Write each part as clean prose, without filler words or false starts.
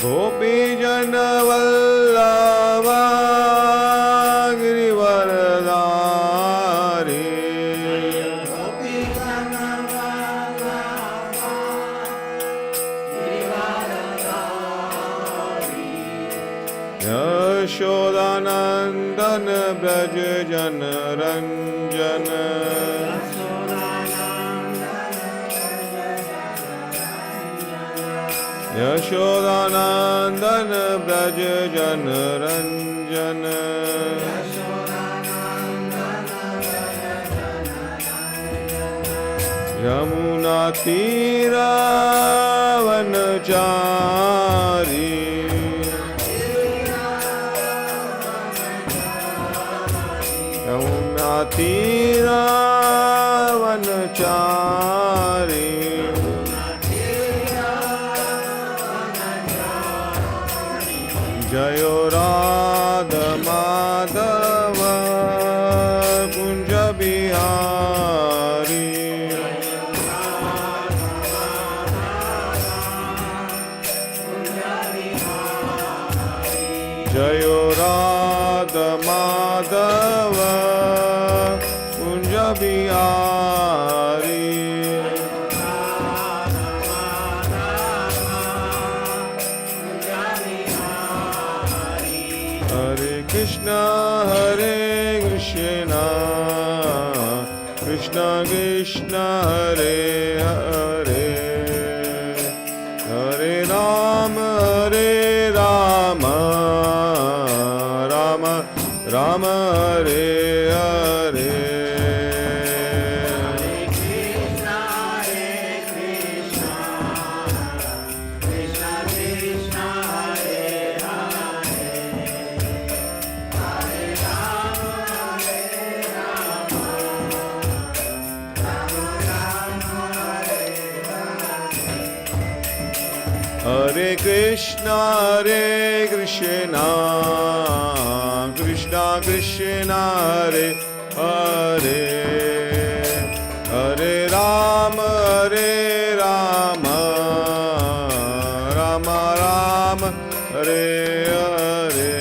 Gopi Jana Vallabha Girivaradhari Yashodanandan Braj Jana Ranjana Yashodanandan Braj Jana Ranjana Yamuna Tira Vanachari Yamuna Tira Vanachari Jayo Radha Madhava Kunja Bihari Jayo Radha Madhava Kunja Bihari Hare Krishna Krishna Krishna Hare Hare Hare Rama Rama Rama Hare Hare Hare Krishna Krishna Krishna Hare Hare Hare Rama Rama Rama Hare Hare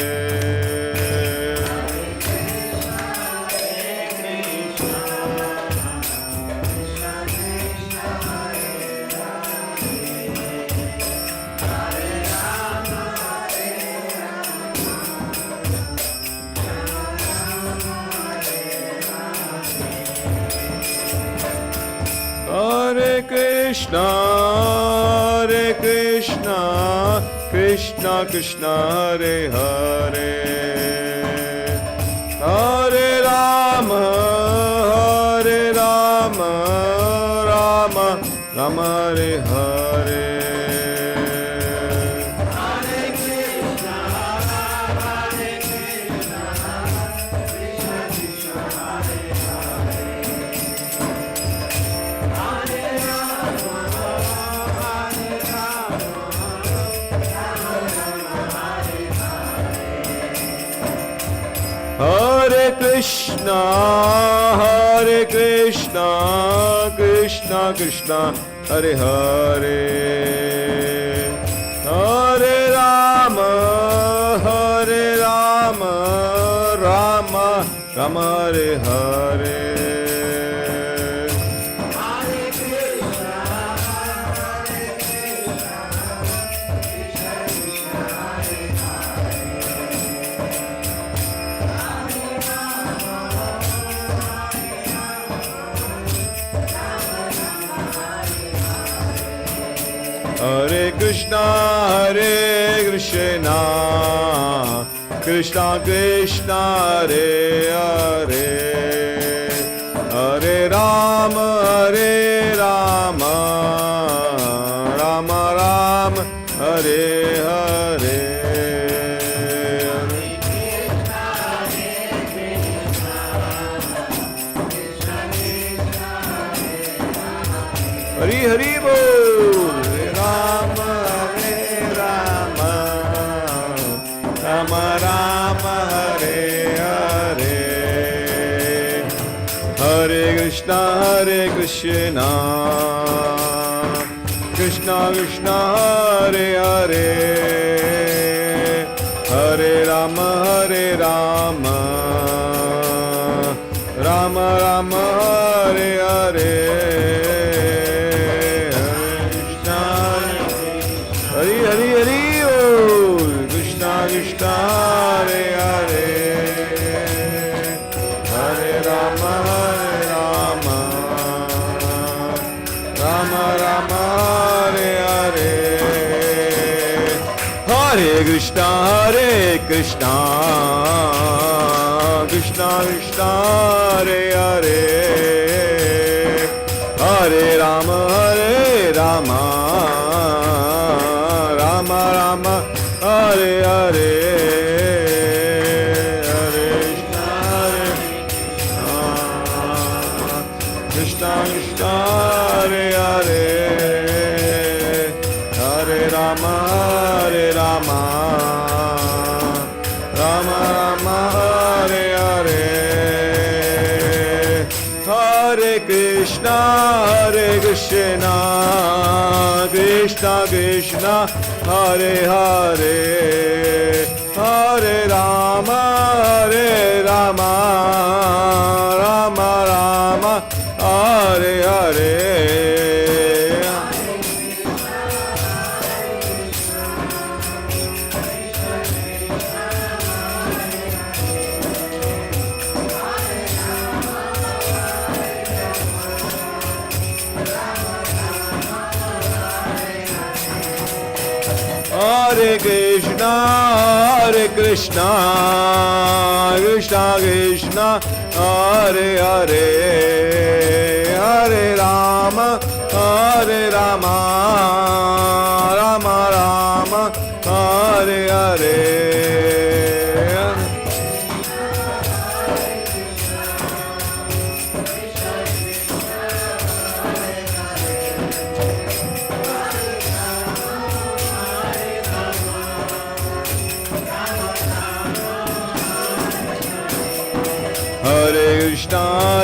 Hare Krishna Krishna Krishna Hare Hare Hare Rama Rama Rama Hare Hare Hare Krishna Krishna Krishna Hare Hare Hare Rama Rama Rama Hare Hare Hare Krishna Krishna Krishna Hare Hare Hare Rama Rama Rama Hare Hare Hari Hari Bol Rama Rama Rama Hare Hare Hare Krishna Krishna Krishna Hare Hare, Hare Rama Hare Rama, Rama Rama Hare Hare, Hare Hare Hare Bol, Krishna Krishna Hare Hare, Hare Rama Rama Rama Hare Hare, Hare Krishna Krishna Krishna Hare Hare, Hare Rama Rama Rama Hare Hare, Hare Krishna Krishna Hare Hare, Hare Rama Rama Rama Hare Hare, Hare Krishna Krishna Krishna Hare Hare, Hare Rama Rama Rama Hare Hare, Hare Krishna Krishna Krishna Hare Hare, Hare Rama Rama Rama Hare Hare,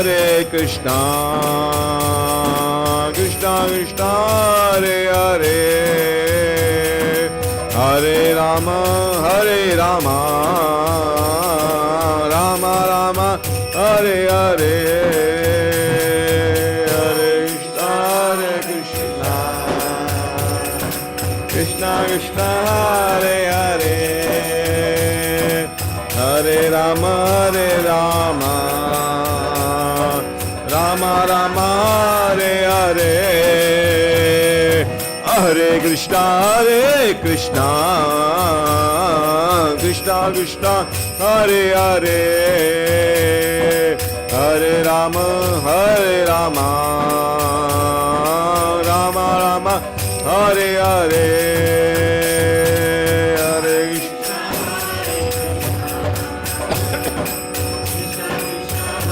Hare Krishna Krishna Hare Hare, Hare Rama Rama Hare Hare, Hare Krishna Krishna Hare Hare, Hare Rama Rama Hare Hare, Hare Krishna Krishna Hare Hare, Hare Rama Rama Hare Hare, Hare Krishna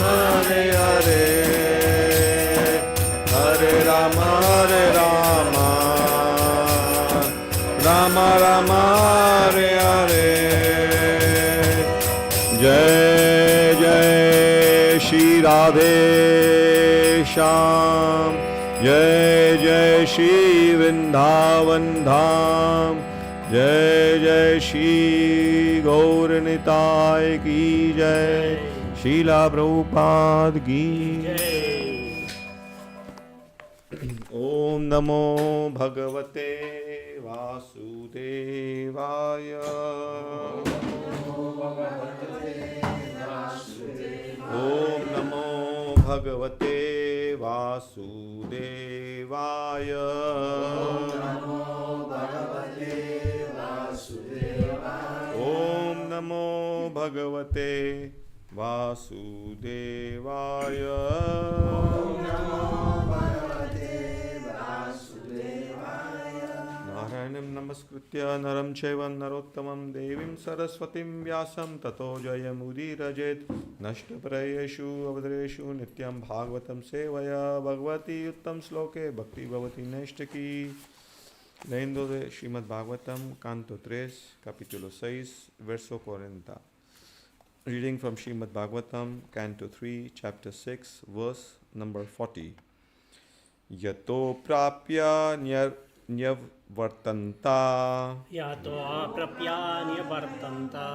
Hare Hare, Hare Rama Rama Hare Hare, Jai Jai Shri Radhe Shyam, Jai Jai Shri Vrindavan Dham, Jai Jai Shri Gaur Nitai ki Jai, Srila Prabhupada ki Jai. Om Namo Bhagavate Vasudevaya, Om Namo Bhagavate Vasudevaya, Om Namo Bhagavate Vasudevaya, Narayanam Namaskritya Naram Chaiva Narottamam Devim Saraswatim Vyasam Tato Jayamudirajet Nashtaprayeshu Avadreshu Nityam Bhagavatam Sevaya Bhagavati Uttam Sloke Bhakti Bhavati Neshtaki. Leyendo de Srimad Bhagavatam, Canto 3, Capítulo 6, Verso 40. Reading from Srimad Bhagavatam, Canto 3, Chapter 6, Verse number 40. Yato prapya nyvartanta yato aprapya nivartanta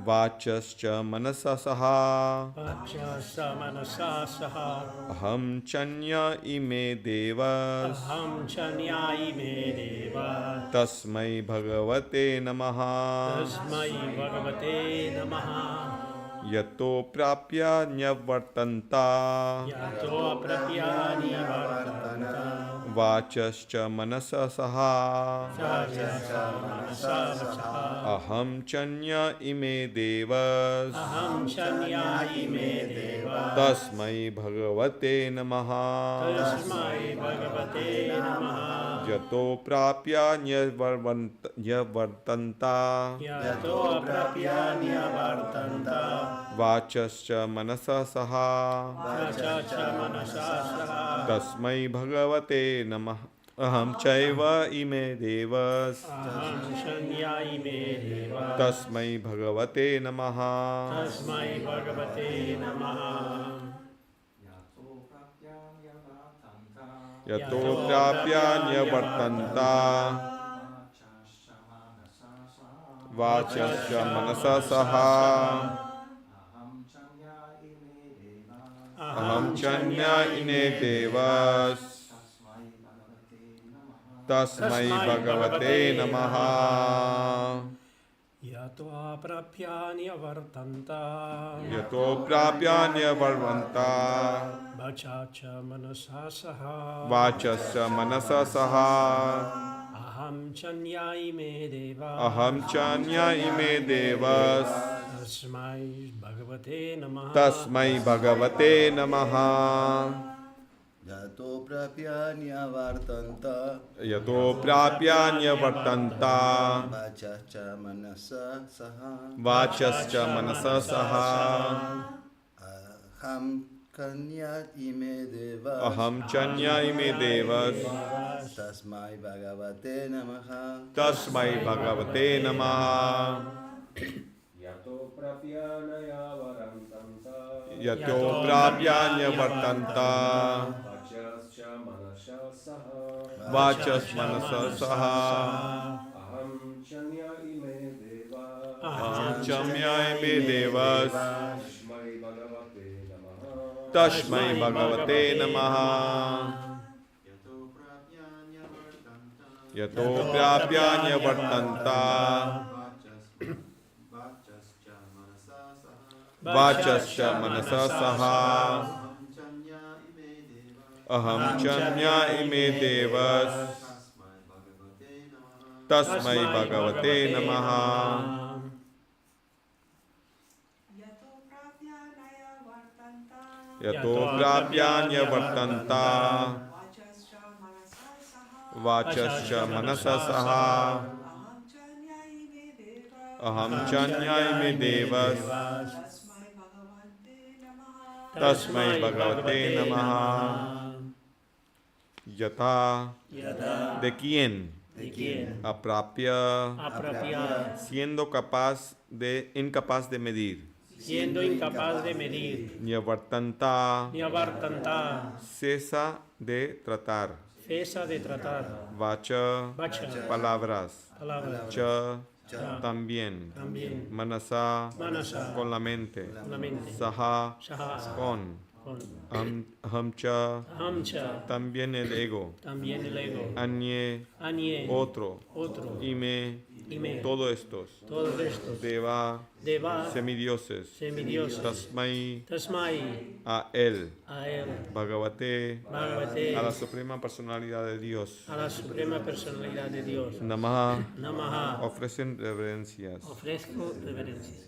vachascha manasasaha vachasa manasa saha aham chanya ime devas aham chanyai me deva tasmai bhagavate namaha tasmai bhagavate namaha yato prapya nyavartanta yato aprapya nivartanta vachascha manasasaha vachasa manasa saha aham chanya ime devas aham chanyai me deva tasmai bhagavate namaha tasmai bhagavate namaha yato prapya nyavartanta yato aprapya nivartanta vachascha manasasaha vachasa manasa saha tasmai bhagavate namaha aham chaiva ime devas aham chanyai me deva tasmai bhagavate namaha tasmai bhagavate namaha yato prapya nyavartanta vachascha manasasaha aham chanya ine devas tasmai bhagavate namaha yato aprapya nivartanta yato prapya nyavartanta vachacha manasa saha vachascha manasasaha aham chanyai me deva aham chanya ime devas tasmai bhagavate namaha tasmai bhagavate namaha yato prapya nyavartanta vachascha manasa saha aham kanya ime devas aham chanya ime devas tasmai bhagavate namaha tasmai bhagavate namaha yato prapya nyavartanta yato prapya nyavartanta vachas manasa saha aham chanya ime deva aham chanya ime devas tasmai tasmai bhagavate namaha bhagavate namaha yato prapya nyavartanta vachascha manasa saha aham chanya ime devas tasmai bhagavate namaha yato prapya nyavartanta vachascha manasa saha aham chanya ime devas tasmai bhagavate namaha yata de quién aprapya siendo incapaz de medir siendo incapaz de medir nyavartanta nivartanta cesa de tratar cesa de tratar vacha vacha palabras palabra cha cha también también manasa manasa con la mente la mente saha saha con con hamcha hamcha también el ego también el ego anye anye otro otro ime ime todos estos todos estos deva deva semidioses semidioses tasmai tasmai a él a él Bhagavate Bhagavate a la suprema personalidad de Dios a la suprema personalidad de Dios Namaha namaha ofrecen reverencias. ofrezco reverencias.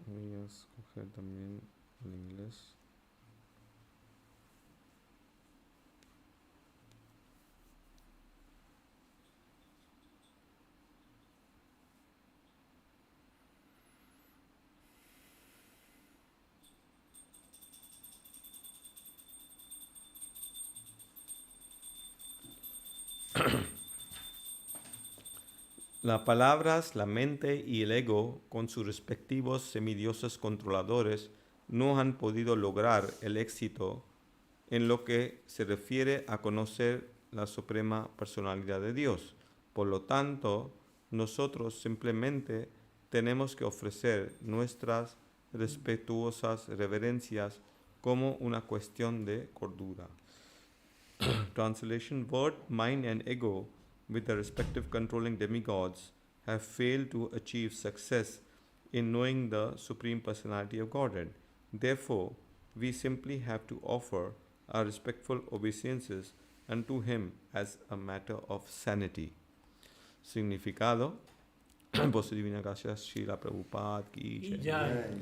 Voy a escoger también el inglés. Las palabras, la mente y el ego, con sus respectivos semidioses controladores, no han podido lograr el éxito en lo que se refiere a conocer la suprema personalidad de Dios. Por lo tanto, nosotros simplemente tenemos que ofrecer nuestras respetuosas reverencias como una cuestión de cordura. Translation: Word, mind and ego, with the respective controlling demigods, have failed to achieve success in knowing the Supreme Personality of Godhead. Therefore, we simply have to offer our respectful obeisances unto Him as a matter of sanity. Significado: por su divina gracia, Srila Prabhupada ki jai.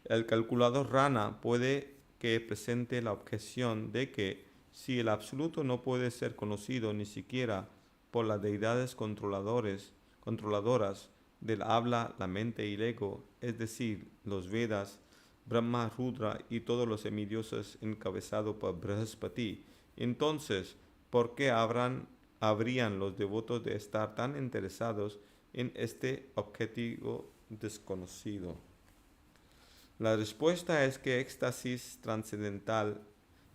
El calculador rana puede que presente la objeción de que si el absoluto no puede ser conocido ni siquiera por las deidades controladoras del habla, la mente y el ego, es decir, los Vedas, Brahma, Rudra y todos los semidioses encabezados por Brihaspati, entonces, ¿por qué habrían los devotos de estar tan interesados en este objetivo desconocido? La respuesta es que éxtasis trascendental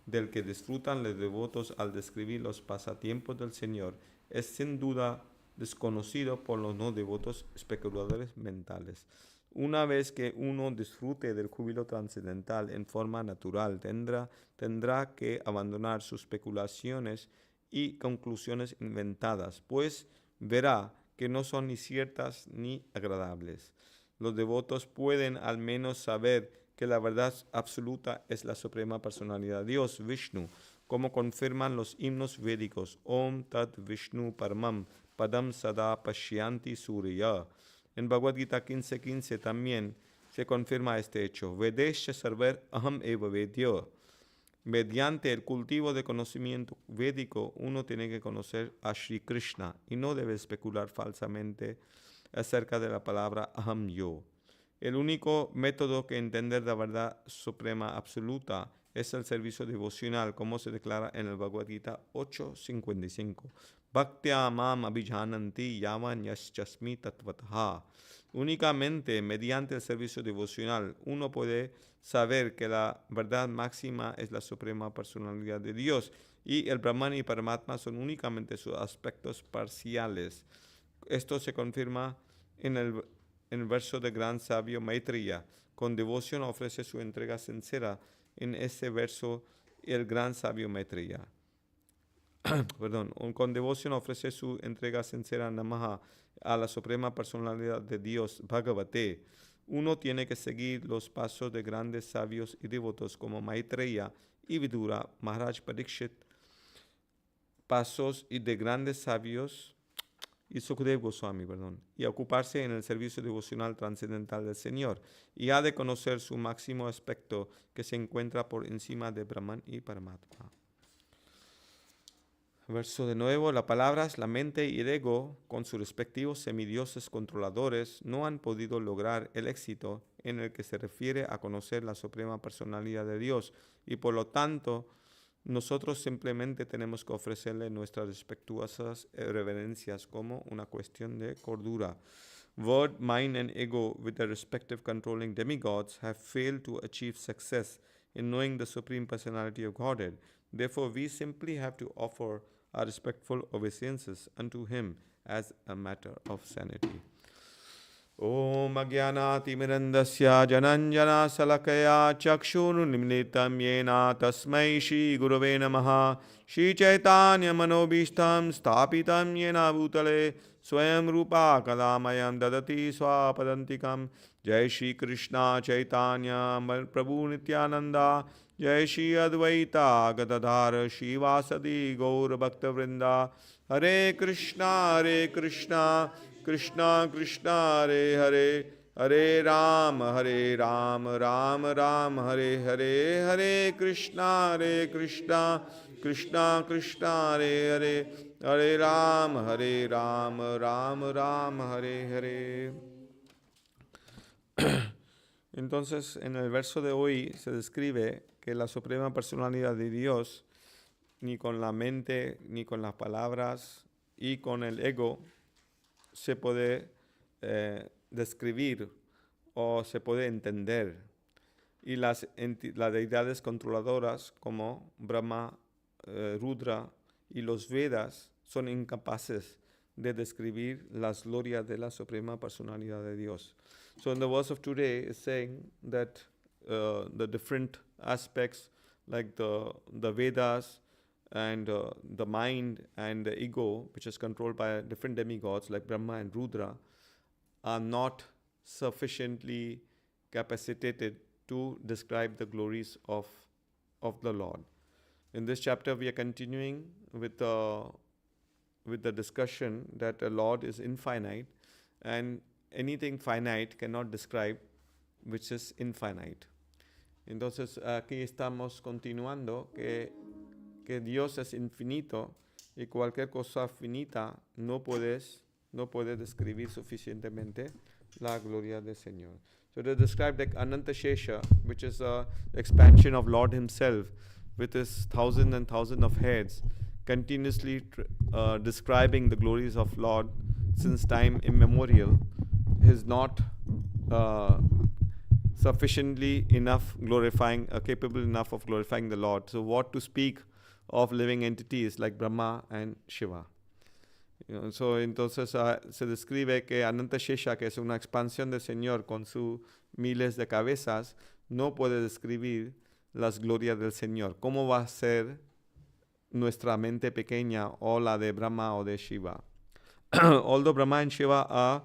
del que disfrutan los devotos al describir los pasatiempos del Señor es sin duda desconocido por los no devotos especuladores mentales. Una vez que uno disfrute del júbilo trascendental en forma natural, tendrá que abandonar sus especulaciones y conclusiones inventadas, pues verá que no son ni ciertas ni agradables. Los devotos pueden al menos saber que la verdad absoluta es la suprema personalidad de Dios, Vishnu, como confirman los himnos védicos. Om Tat Vishnu Paramam Padam Sada Pashyanti Surya. En Bhagavad Gita 15:15 también se confirma este hecho. Vedesha Sarver Aham Eva Vedyo. Mediante el cultivo de conocimiento védico, uno tiene que conocer a Śrī Kṛṣṇa y no debe especular falsamente acerca de la palabra aham yo. El único método que entender la verdad suprema absoluta es el servicio devocional, como se declara en el Bhagavad Gita 8:55. Bhaktya mam abhijananti yavan yaschasmi tatvataha. Únicamente mediante el servicio devocional uno puede saber que la verdad máxima es la suprema personalidad de Dios y el Brahman y Paramatma son únicamente sus aspectos parciales. Esto se confirma en el verso del gran sabio Maitreya. Con devoción ofrece su entrega sincera. En ese verso, el gran sabio Maitreya. Con devoción ofrece su entrega sincera Namaha a la suprema personalidad de Dios, Bhagavate. Uno tiene que seguir los pasos de grandes sabios y devotos como Maitreya y Vidura, Maharaj Parikshit, pasos y de grandes sabios y Sukadeva Goswami, y ocuparse en el servicio devocional trascendental del Señor, y ha de conocer su máximo aspecto que se encuentra por encima de Brahman y Paramatma. Verso de nuevo: las palabras, la mente y el ego, con sus respectivos semidioses controladores, no han podido lograr el éxito en el que se refiere a conocer la suprema personalidad de Dios, y por lo tanto, nosotros simplemente tenemos que ofrecerle nuestras respetuosas reverencias como una cuestión de cordura. Word, mind, and ego, with their respective controlling demigods, have failed to achieve success in knowing the Supreme Personality of Godhead. Therefore, we simply have to offer our respectful obeisances unto Him as a matter of sanity. Om Ajnanati Mirandasya Jananjana Salakaya Chakshurunimnitam Yena Tasmai Shri Gurave Namaha. Shri Chaitanya Manobishtam Stapitam Yena Bhutale Swayam Rupa Kalamayam Dadati Swapadantikam. Jai Śrī Kṛṣṇa Chaitanya Prabhu Nityananda. Jai Shri Advaita Gadadhara Shivasadi Gaur Bhakta Vrinda. Hare Krishna Krishna Krishna Hare Hare, Hare Ram Ram Ram Hare Hare, Hare Krishna Krishna Krishna Hare Hare, Hare Ram Ram Ram Hare Hare. Entonces, en el verso de hoy se describe que la suprema personalidad de Dios, ni con la mente, ni con las palabras y con el ego, se puede describir o se puede entender. y las deidades controladoras como Brahma, Rudra y los Vedas son incapaces de describir las glorias de la Suprema Personalidad de Dios. So in the verse of today is saying that the different aspects like the Vedas and the mind and the ego, which is controlled by different demigods like Brahma and Rudra, are not sufficiently capacitated to describe the glories of the Lord. In this chapter, we are continuing with the discussion that the Lord is infinite, and anything finite cannot describe which is infinite. Entonces aquí estamos continuando que Dios es infinito y cualquier cosa finita no puede describir suficientemente la gloria del Señor. So they describe like Ananta Shesha, which is the expansion of Lord Himself with His thousands and thousands of heads, continuously describing the glories of Lord since time immemorial, is not sufficiently enough capable enough of glorifying the Lord. So what to speak of living entities like Brahma and Shiva? So entonces se describe que Ananta Shesha, que es una expansión del Señor con sus miles de cabezas, no puede describir las glorias del Señor. ¿Cómo va a ser nuestra mente pequeña o la de Brahma o de Shiva? Although Brahma and Shiva are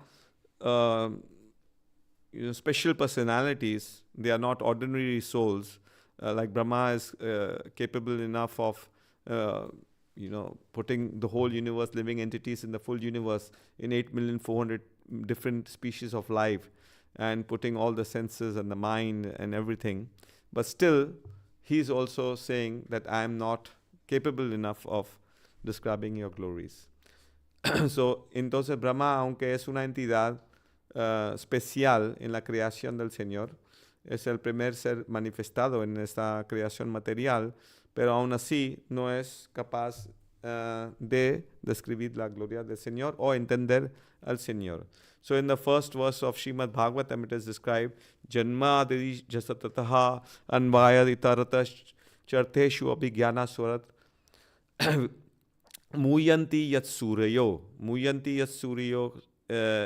special personalities, they are not ordinary souls. Like Brahma is capable enough of putting the whole universe, living entities in the full universe in 8,400,000 different species of life, and putting all the senses and the mind and everything. But still, he's also saying that I am not capable enough of describing your glories. So, entonces Brahma, aunque es una entidad especial en la creación del Señor, es el primer ser manifestado en esta creación material, pero aún así no es capaz de describir la gloria del Señor o entender al Señor. So in the first verse of Srimad Bhagavatam, it is described, Janma adiri jasatataha anvayaditarata charteshu abhigyana surat muyanti yat suryo. Muyanti yat suryo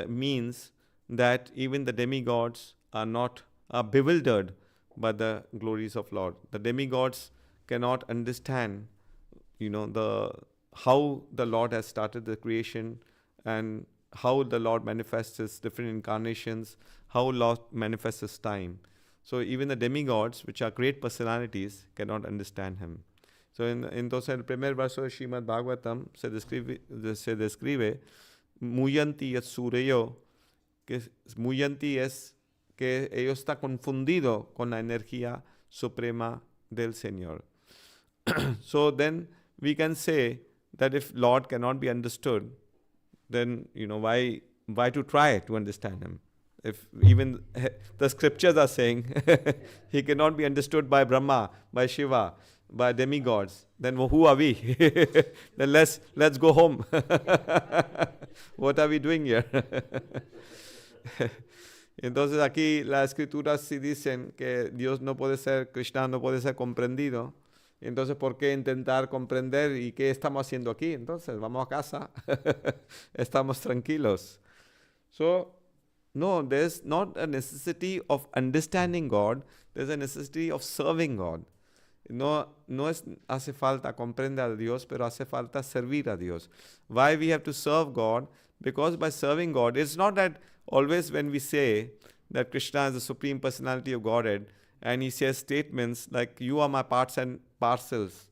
means that even the demigods are bewildered by the glories of Lord. The demigods cannot understand, how the Lord has started the creation and how the Lord manifests His different incarnations, how Lord manifests His time. So even the demigods, which are great personalities, cannot understand Him. So entonces el primer verso de Srimad Bhagavatam se describe muyanti yat suryo, que muyanti es que ellos están confundidos con la energía suprema del Señor. So then we can say that if Lord cannot be understood, then why to try to understand Him? If even the scriptures are saying He cannot be understood by Brahma, by Shiva, by demigods, then who are we? Then let's go home. What are we doing here? Entonces aquí las escrituras sí dicen que Dios no puede ser, Krishna no puede ser comprendido. Entonces, ¿por qué intentar comprender y qué estamos haciendo aquí? Entonces, vamos a casa. Estamos tranquilos. So, no, there's not a necessity of understanding God. There's a necessity of serving God. No hace falta comprender a Dios, pero hace falta servir a Dios. Why we have to serve God? Because by serving God, it's not that always when we say that Krishna is the Supreme Personality of Godhead, and He says statements like, you are my parts and parcels,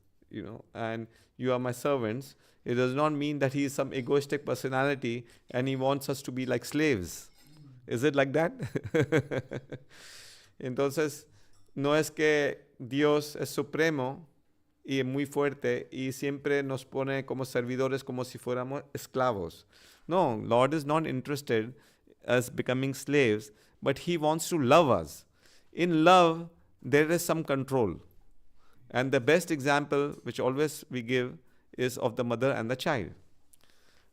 and you are my servants, it does not mean that He is some egoistic personality and He wants us to be like slaves. Is it like that? Entonces, no es que Dios es supremo y muy fuerte y siempre nos pone como servidores como si fuéramos esclavos. No, Lord is not interested as becoming slaves, but He wants to love us. In love, there is some control. And the best example, which always we give, is of the mother and the child.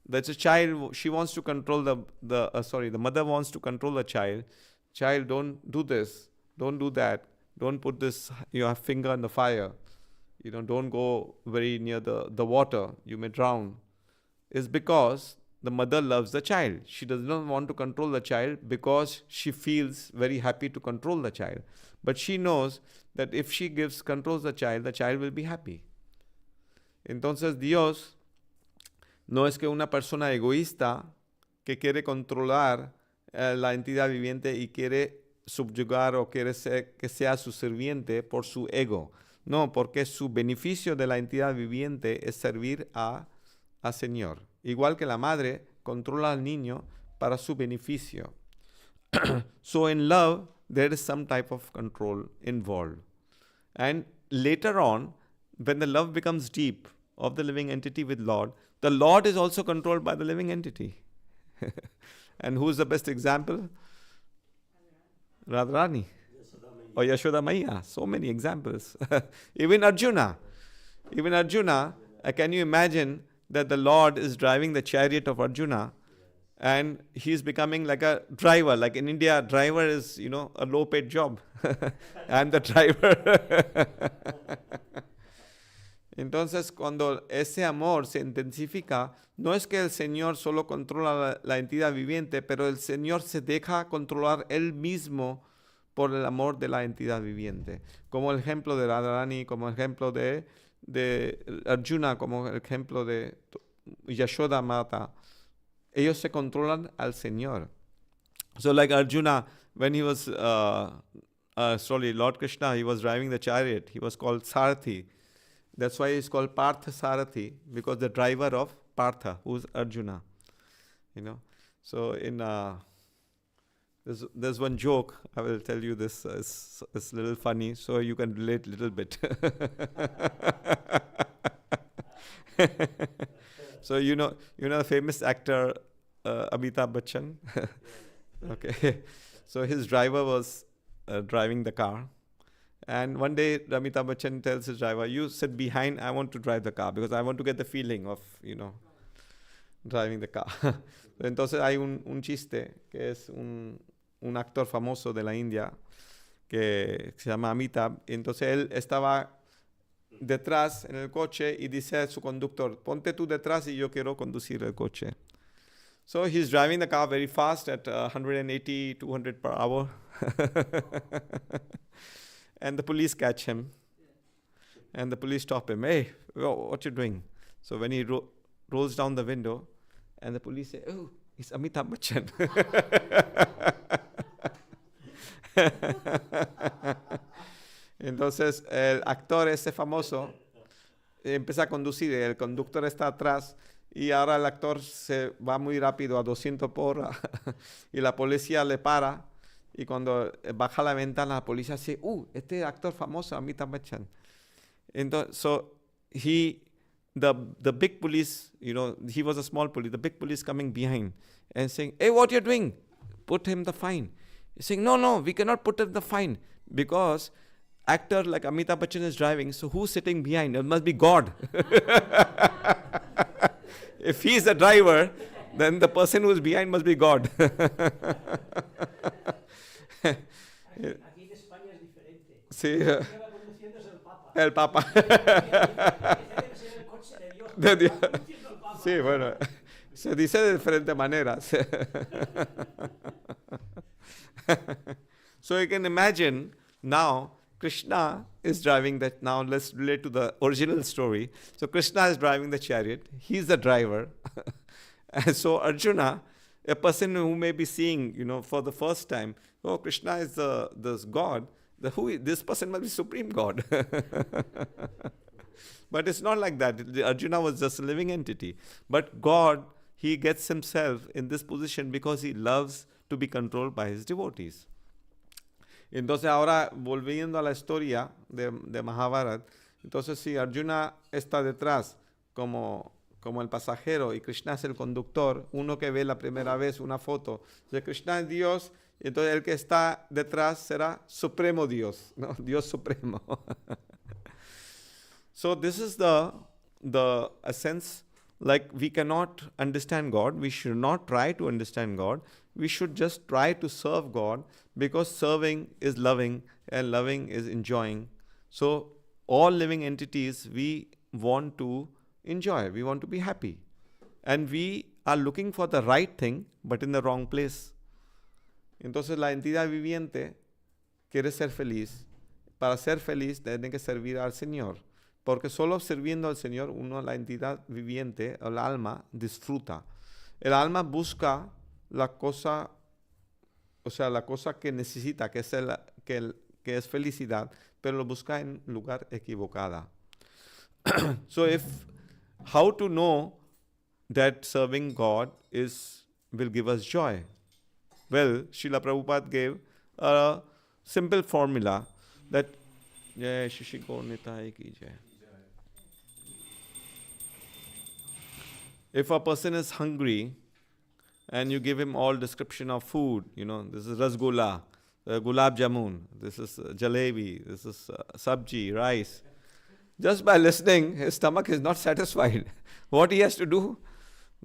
That's a child, she wants to control the mother wants to control the child. Child, don't do this, don't do that. don't put your finger in the fire, don't go very near the water, you may drown, is because the mother loves the child. She does not want to control the child because she feels very happy to control the child. But she knows that if she controls the child will be happy. Entonces Dios no es que una persona egoísta que quiere controlar la entidad viviente y quiere subyugar o quiere que sea su sirviente por su ego. No, porque su beneficio de la entidad viviente es servir a Señor. Igual que la madre controla al niño para su beneficio. So in love, there is some type of control involved. And later on, when the love becomes deep of the living entity with Lord, the Lord is also controlled by the living entity. And who's the best example? Radharani. Or Yashoda-māyā. So many examples. Even Arjuna, can you imagine that the Lord is driving the chariot of Arjuna and he's becoming like a driver. Like in India, driver is, a low-paid job. I'm the driver. Entonces, cuando ese amor se intensifica, no es que el Señor solo controla la entidad viviente, pero el Señor se deja controlar Él mismo por el amor de la entidad viviente. Como el ejemplo de Radharani, como el ejemplo de Arjuna, como el ejemplo de Yashoda Mata. Ellos se controlan al Señor. So like Arjuna, when he was, Lord Krishna, he was driving the chariot. He was called Sarathi. That's why he's called Partha Sarathi, because the driver of Partha, who's Arjuna. So in there's one joke, I will tell you this, it's a little funny, so you can relate a little bit. So you know the famous actor Amitabh Bachchan? Okay. So his driver was driving the car. And one day Amitabh Bachchan tells his driver, you sit behind, I want to drive the car because I want to get the feeling of, driving the car. Entonces hay un chiste que es un actor famoso de la India que se llama Amitabh. Entonces él estaba detrás en el coche y dice a su conductor, ponte tú detrás y yo quiero conducir el coche. So he's driving the car very fast at 180, 200 per hour. And the police catch him. And the police stop him. Hey, what you doing? So when he rolls down the window, and the police say, oh, it's Amitabh Bachchan. Entonces el actor ese famoso empieza a conducir, el conductor está atrás y ahora el actor se va muy rápido a 200 por hora y la policía le para y cuando baja la ventana la policía dice, este actor famoso Amitabh Bachchan. Entonces, so the big police, he was a small police, the big police coming behind and saying, hey, what you're doing? Put him the fine. He's saying, no, we cannot put him the fine because actor like Amitabh Bachchan is driving, so who's sitting behind? It must be God. If he's the driver, then the person who's behind must be God. Aquí en España es diferente. Sí. El que va conduciendo es el Papa. El Papa. Debe ser el coche de Dios. De Dios. Va conduciendo el Papa. Sí, bueno, se dice de diferentes maneras. So you can imagine now Krishna is driving that. Now let's relate to the original story. So Krishna is driving the chariot. He's the driver. And so Arjuna, a person who may be seeing, for the first time, oh, Krishna is this God. This person must be supreme God. But it's not like that. Arjuna was just a living entity. But God, he gets himself in this position because he loves to be controlled by his devotees. Entonces ahora, volviendo a la historia de Mahabharata, entonces si Arjuna está detrás como el pasajero y Krishna es el conductor, uno que ve la primera vez una foto de Krishna es Dios, entonces el que está detrás será Supremo Dios, ¿no? Dios Supremo. So this is the essence, like we cannot understand God. We should not try to understand God. We should just try to serve God, because serving is loving and loving is enjoying. So all living entities, we want to enjoy, we want to be happy. And we are looking for the right thing, but in the wrong place. Entonces la entidad viviente quiere ser feliz. Para ser feliz tiene que servir al Señor. Porque solo sirviendo al Señor, uno, la entidad viviente, el alma, disfruta. El alma busca la cosa, o sea, la cosa que necesita, que es felicidad, pero lo busca en lugar equivocada. So how to know that serving God will give us joy? Well, Srila Prabhupada gave a simple formula that Jai Shri Kṛṣṇa ki jai. If a person is hungry and you give him all description of food, this is rasgulla, gulab jamun, this is jalebi, this is sabji, rice. Just by listening, his stomach is not satisfied. What he has to do?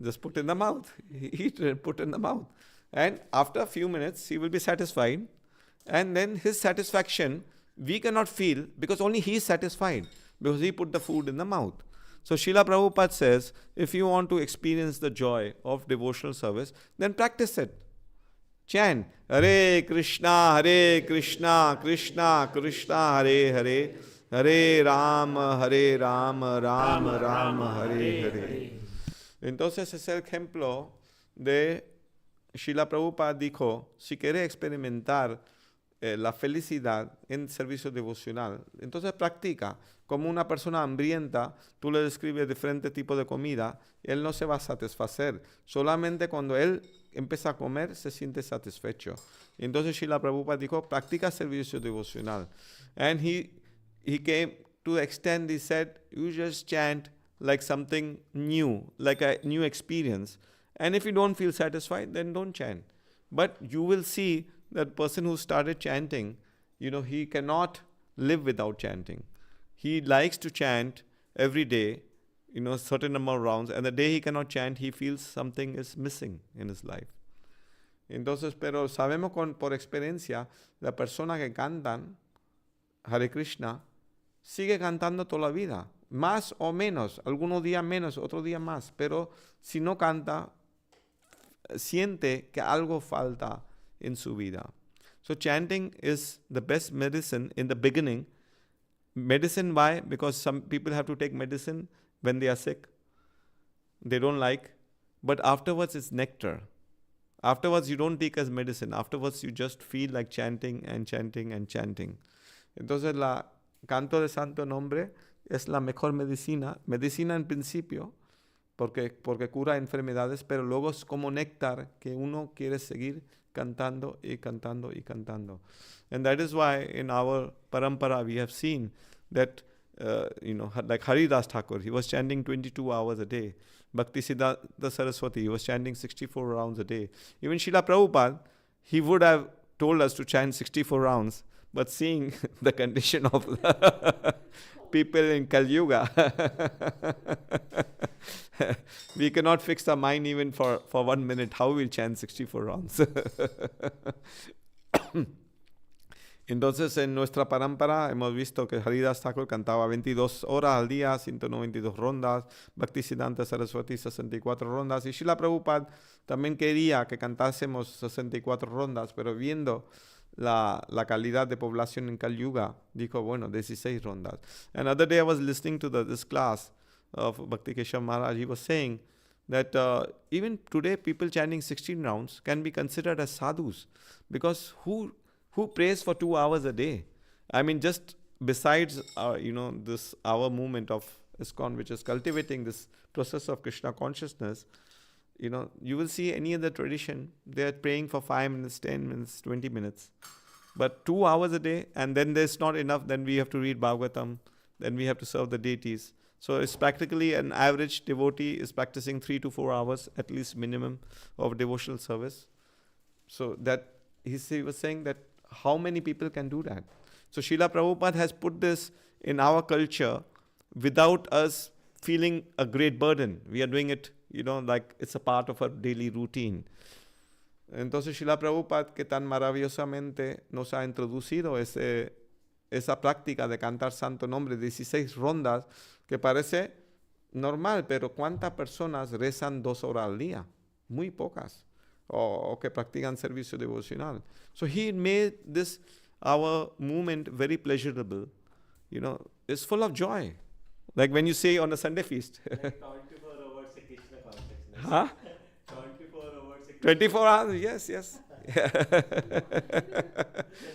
Just put in the mouth. Eat it, put in the mouth. And after a few minutes, he will be satisfied. And then his satisfaction, we cannot feel, because only he is satisfied, because he put the food in the mouth. So Srila Prabhupada says, if you want to experience the joy of devotional service, then practice it. Chant, Hare Krishna, Krishna Krishna, Hare Hare, Hare Rama, Rama Rama, Hare Hare. Entonces es el ejemplo de Srila Prabhupada dijo, si quiere experimentar la felicidad en servicio devocional, entonces practica. Como una persona hambrienta, tú le describes diferentes tipos de comida, él no se va a satisfacer. Solamente cuando él empieza a comer, se siente satisfecho. Entonces Srila Prabhupada dijo, practica servicio devocional. And he came to the extent, he said, you just chant like something new, like a new experience. And if you don't feel satisfied, then don't chant. But you will see that person who started chanting, he cannot live without chanting. He likes to chant every day, a certain number of rounds, and the day he cannot chant, he feels something is missing in his life. Entonces, pero sabemos por experiencia, la persona que cantan Hare Krishna sigue cantando toda la vida, más o menos, algunos días menos, otros días más, pero si no canta, siente que algo falta en su vida. So chanting is the best medicine in the beginning. Medicine, why? Because some people have to take medicine when they are sick. They don't like. But afterwards, it's nectar. Afterwards, you don't take as medicine. Afterwards, you just feel like chanting and chanting and chanting. Entonces, la canto de santo nombre es la mejor medicina. Medicina en principio, porque cura enfermedades, pero luego es como néctar que uno quiere seguir cantando y cantando y cantando. And that is why in our parampara we have seen that, like Haridas Thakur, he was chanting 22 hours a day. Bhaktisiddhanta Saraswati, he was chanting 64 rounds a day. Even Srila Prabhupada, he would have told us to chant 64 rounds, but seeing the condition of the people in Kali Yuga, we cannot fix our mind even for 1 minute how we'll chant 64 rounds. Entonces, en nuestra parámpara hemos visto que Haridas Thakur cantaba 22 horas al día, 192 rondas, Bhaktisiddhanta Saraswati 64 rondas, y Srila Prabhupada también quería que cantásemos 64 rondas, pero viendo la calidad de población en Kali Yuga, dijo, bueno, 16 rondas. And other day I was listening to this class of Bhakti Keshav Maharaj. He was saying that even today people chanting 16 rounds can be considered as sadhus, because who prays for 2 hours a day? I mean, just besides this our movement of ISKCON, which is cultivating this process of Krishna consciousness, you will see any other tradition, they are praying for 5 minutes, 10 minutes, 20 minutes. But 2 hours a day, and then there's not enough, then we have to read Bhagavatam, then we have to serve the deities. So it's practically an average devotee is practicing 3 to 4 hours, at least minimum, of devotional service. So that he was saying that how many people can do that? So Srila Prabhupada has put this in our culture without us feeling a great burden. We are doing it, like it's a part of our daily routine. Entonces Srila Prabhupada, que tan maravillosamente nos ha introducido esa práctica de cantar Santo Nombre, 16 rondas, que parece normal, pero ¿cuántas personas rezan 2 horas al día? Muy pocas. O que practican servicio devocional. So he made this, our movement, very pleasurable. It's full of joy. Like when you say on a Sunday feast. Like 24 hours of Krishna consciousness. Huh? 24 hours of 24 hours, yes.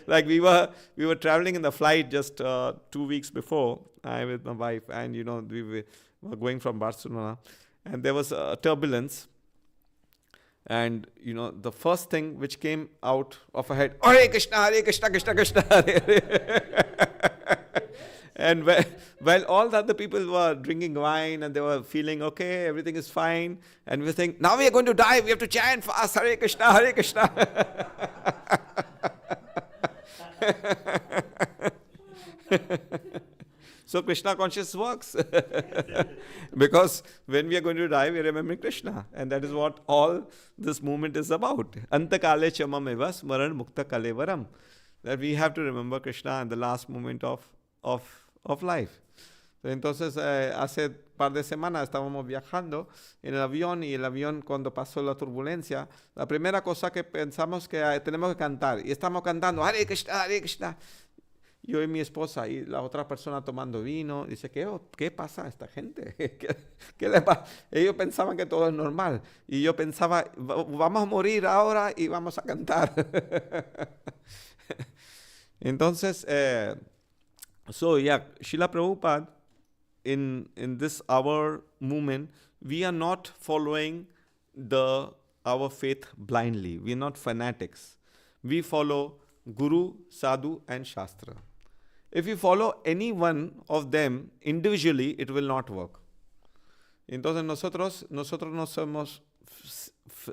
Like we were traveling in the flight just 2 weeks before, I with my wife, and we were going from Barcelona, and there was a turbulence. And the first thing which came out of her head, Hare Krishna, Krishna Krishna, Hare Hare. And while all the other people were drinking wine and they were feeling okay, everything is fine, and we were saying, now we are going to die, we have to chant fast, Hare Krishna, Hare Krishna. So Krishna consciousness works. Because when we are going to die, we are remembering Krishna. And that is what all this movement is about. Anta kale chamam eva smaran mukta kalevaram. That we have to remember Krishna in the last moment of life. Entonces, hace par de semanas estábamos viajando en el avión, y el avión, cuando pasó la turbulencia, la primera cosa que pensamos que tenemos que cantar, y estamos cantando Hare Krishna, Hare Krishna. Yo y mi esposa y la otra persona tomando vino, dice, ¿qué pasa a esta gente? ¿Qué le pasa? Ellos pensaban que todo es normal, y yo pensaba, vamos a morir ahora y vamos a cantar. Entonces, Srila Prabhupada, in this our movement, we are not following our faith blindly. We are not fanatics. We follow Guru, Sadhu, and Shastra. If you follow any one of them individually, it will not work. Entonces nosotros no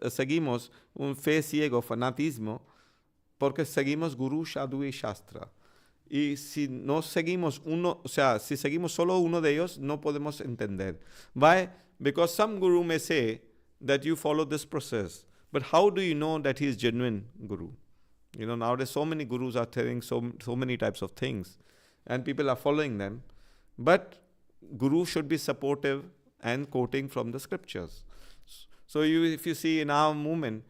seguimos un fe ciego, fanatismo, porque seguimos Guru, Sadhu y Shastra. Y si no seguimos si seguimos solo uno de ellos, no podemos entender. Why? Because some guru may say that you follow this process, but how do you know that he is genuine guru? Nowadays so many gurus are telling so many types of things, and people are following them. But guru should be supportive and quoting from the scriptures. So if you see in our movement,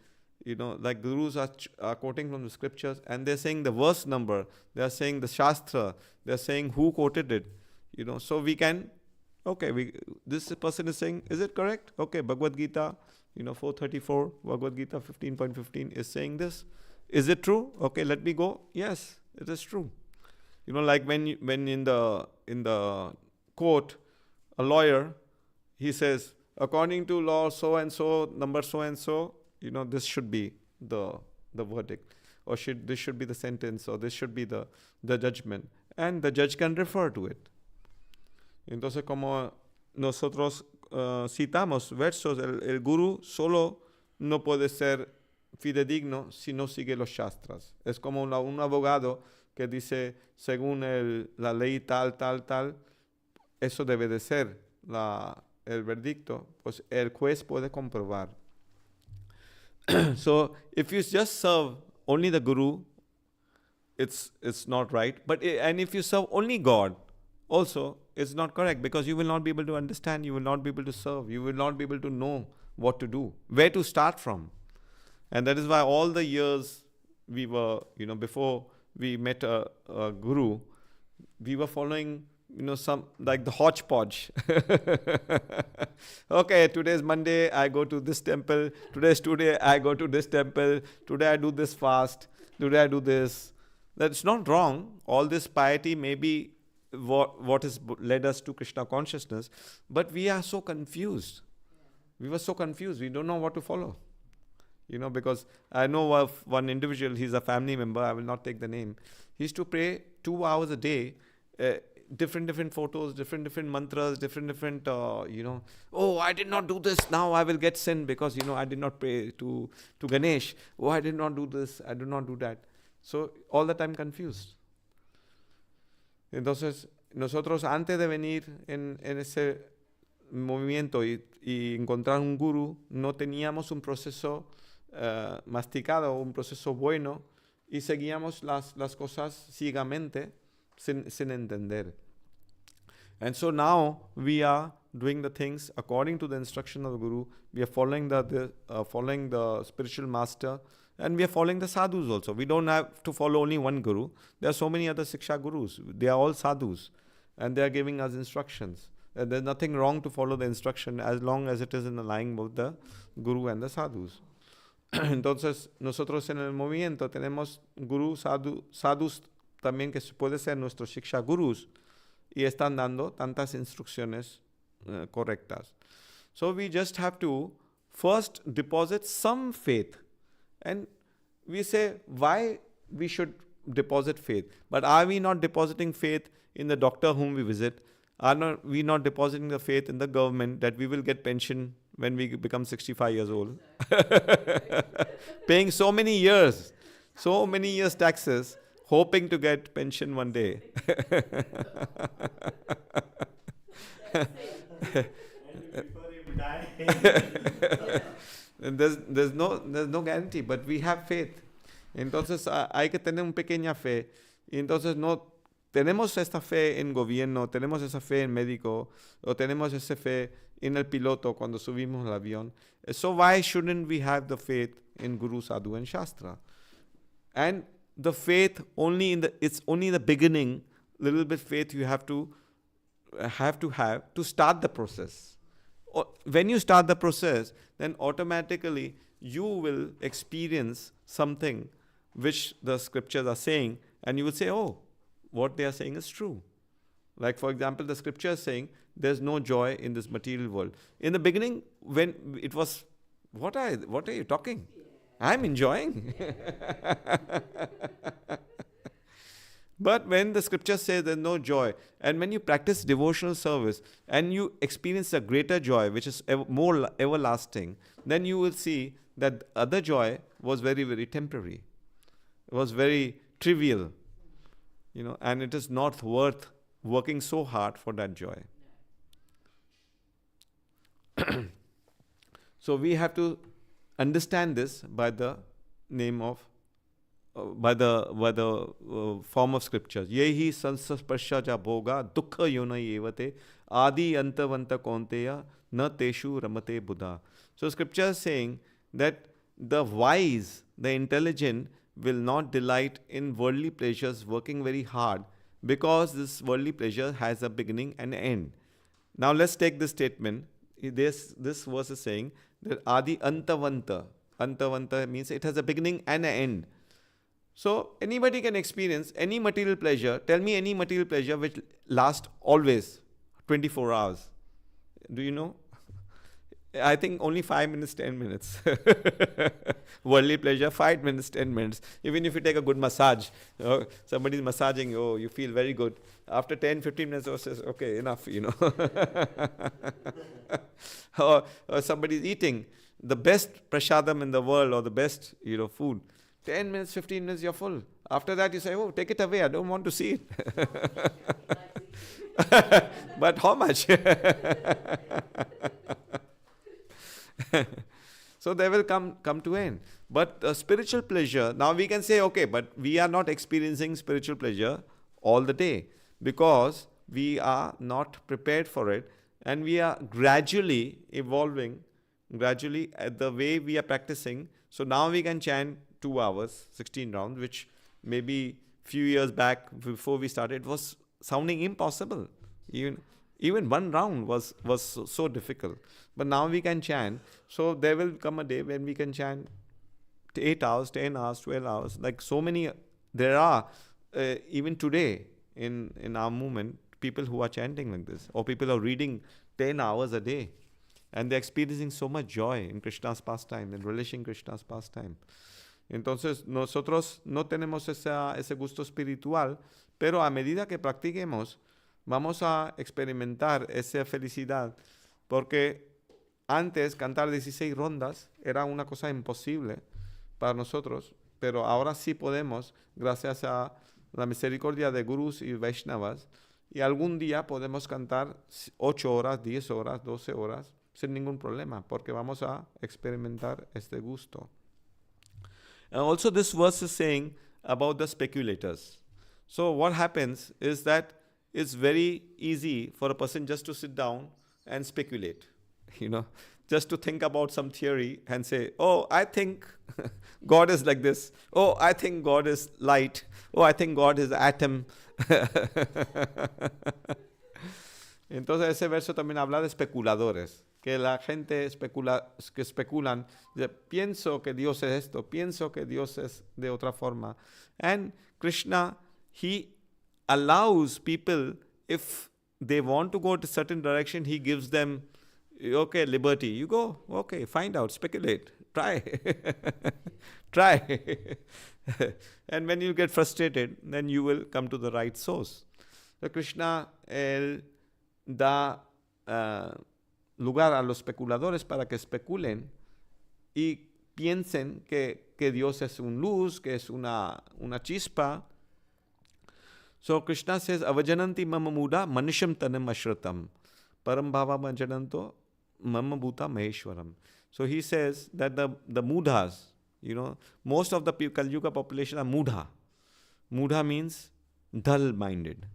like gurus are quoting from the scriptures, and they're saying the verse number, they're saying the shastra, they're saying who quoted it, so we can, this person is saying, is it correct? Okay, Bhagavad Gita, 434, Bhagavad Gita 15.15 is saying this. Is it true? Okay, let me go. Yes, it is true. Like when in the court, a lawyer, he says, according to law so and so, number so and so, this should be the verdict, or this should be the sentence, or this should be the judgment, and the judge can refer to it. Entonces, como nosotros citamos versos, el guru solo no puede ser fidedigno si no sigue los shastras. Es como un abogado que dice, según la ley tal, eso debe de ser el verdicto, pues el juez puede comprobar. So if you just serve only the guru, it's not right. And if you serve only God, also it's not correct, because you will not be able to understand, you will not be able to serve, you will not be able to know what to do, where to start from. And that is why all the years we were, before we met a guru, we were following, some like the hodgepodge. Okay, today is Monday, I go to this temple. Today, I go to this temple. Today, I do this fast. Today, I do this. That's not wrong. All this piety may be what has led us to Krishna consciousness. But we are so confused. We were so confused. We don't know what to follow. Because I know of one individual, he's a family member, I will not take the name. He used to pray 2 hours a day, different photos, different mantras, different, oh, I did not do this, now I will get sin because, I did not pray to Ganesh. Oh, I did not do this, I did not do that. So, all the time confused. Entonces, nosotros antes de venir en ese movimiento y encontrar un gurú, no teníamos un proceso masticado, un proceso bueno, y seguíamos las cosas ciegamente sin entender. And so now we are doing the things according to the instruction of the Guru. We are following the spiritual master, and we are following the sadhus also. We don't have to follow only one Guru. There are so many other Siksha Gurus. They are all sadhus, and they are giving us instructions. And there's nothing wrong to follow the instruction as long as it is in the line with the Guru and the sadhus. Entonces, nosotros en el movimiento tenemos Guru, sadhus también que puede ser nuestros Siksha Gurus, y están dando tantas instrucciones correctas. So we just have to first deposit some faith. And we say why we should deposit faith. But are we not depositing faith in the doctor whom we visit? Are we not depositing the faith in the government that we will get pension when we become 65 years old? Paying so many years taxes, hoping to get pension one day. There's no guarantee, but we have faith. Entonces hay que tener una pequeña fe. Y entonces no tenemos esta fe en gobierno, tenemos esa fe en médico, o tenemos esa fe en el piloto cuando subimos al avión. So why shouldn't we have the faith in Guru, Sadhu and Shastra? And the faith it's only the beginning, little bit faith you have to have to start the process. When you start the process, then automatically you will experience something which the scriptures are saying, and you will say, oh, what they are saying is true. Like, for example, the scripture is saying there's no joy in this material world. In the beginning, when it was, what are you talking? I'm enjoying. But when the scripture says there's no joy, and when you practice devotional service and you experience a greater joy, which is more everlasting, then you will see that other joy was very, very temporary. It was very trivial, and it is not worth working so hard for that joy. So we have to understand this by the name of by the form of scriptures. Yehi sansparshaja bhoga dukkha yona evate adi antavanta konteya na teshu ramate buddha. So scripture is saying that the wise, the intelligent will not delight in worldly pleasures working very hard, because this worldly pleasure has a beginning and end. Now let's take this statement. This verse is saying that adi antavanta. Antavanta means it has a beginning and an end. So anybody can experience any material pleasure. Tell me any material pleasure which lasts always 24 hours. Do you know? I think only 5 minutes, 10 minutes. Worldly pleasure, 5 minutes, 10 minutes. Even if you take a good massage, somebody is massaging you, you feel very good. After 10, 15 minutes, says, okay, enough, or somebody is eating the best prasadam in the world, or the best, food. 10 minutes, 15 minutes, you're full. After that, you say, oh, take it away. I don't want to see it. But how much? So they will come to end. But spiritual pleasure, now we can say, okay, but we are not experiencing spiritual pleasure all the day, because we are not prepared for it, and we are gradually evolving, the way we are practicing. So now we can chant 2 hours, 16 rounds, which maybe few years back before we started was sounding impossible. Even one round was so difficult. But now we can chant. So there will come a day when we can chant 8 hours, 10 hours, 12 hours. Like so many, there are even today in our movement, people who are chanting like this, or people are reading 10 hours a day. And they're experiencing so much joy in Krishna's pastime, in relishing Krishna's pastime. Entonces, nosotros no tenemos ese gusto espiritual, pero a medida que practiquemos, vamos a experimentar esa felicidad, porque antes cantar 16 rondas era una cosa imposible para nosotros, pero ahora sí podemos, gracias a la misericordia de gurús y Vaishnavas, y algún día podemos cantar 8 horas, 10 horas, 12 horas sin ningún problema, porque vamos a experimentar este gusto. And also this verse is saying about the speculators. So what happens is that it's very easy for a person just to sit down and speculate, just to think about some theory and say, oh, I think God is like this. Oh, I think God is light. Oh, I think God is atom. Entonces ese verso también habla de especuladores, que la gente que especulan, pienso que Dios es esto, pienso que Dios es de otra forma. And Krishna, he allows people, if they want to go to a certain direction, he gives them, okay, liberty. You go, okay, find out, speculate, try. Try. And when you get frustrated, then you will come to the right source. So Krishna, él da lugar a los especuladores para que especulen y piensen que Dios es una luz, que es una chispa. So Krishna says, avajananti mama muda manisham tanam ashratam param bhava vajananto mama bhuta maheshwaram. So he says that the mudhas, most of the Kali Yuga population are mudha. Mudha means dull-minded.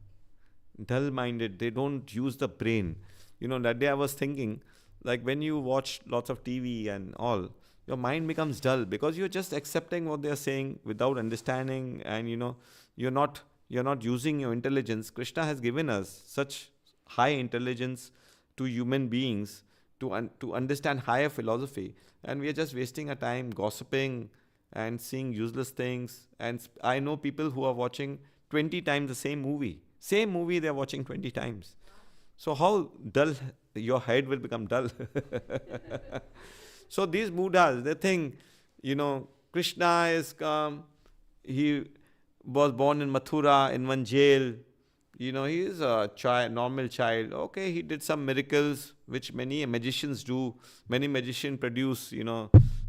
Dull-minded, they don't use the brain. That day I was thinking, like when you watch lots of TV and all, your mind becomes dull because you're just accepting what they're saying without understanding, and you're not using your intelligence. Krishna has given us such high intelligence to human beings to understand higher philosophy, and we are just wasting our time gossiping and seeing useless things. And I know people who are watching 20 times the same movie they're watching 20 times. So how dull your head will become dull. So these Buddhas, they think, Krishna is come, he was born in Mathura in one jail. He is a normal child. Okay, he did some miracles which many magicians do. Many magicians produce,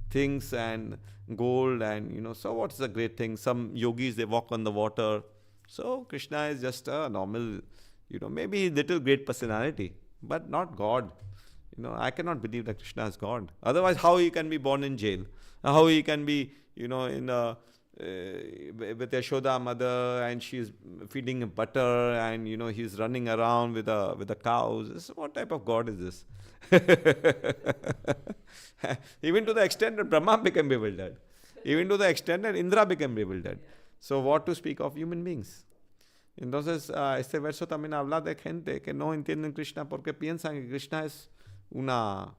things and gold and, so what's the great thing? Some yogis, they walk on the water. So Krishna is just a normal, maybe little great personality, but not God. I cannot believe that Krishna is God. Otherwise, how he can be born in jail? How he can be, in with Yashoda mother, and she's feeding him butter, and he's running around with the cows. What type of God is this? Even to the extent that Brahma became bewildered. Even to the extent that Indra became bewildered. So what to speak of human beings? Entonces, este verso también habla de gente que no entienden Krishna porque piensan que Krishna es una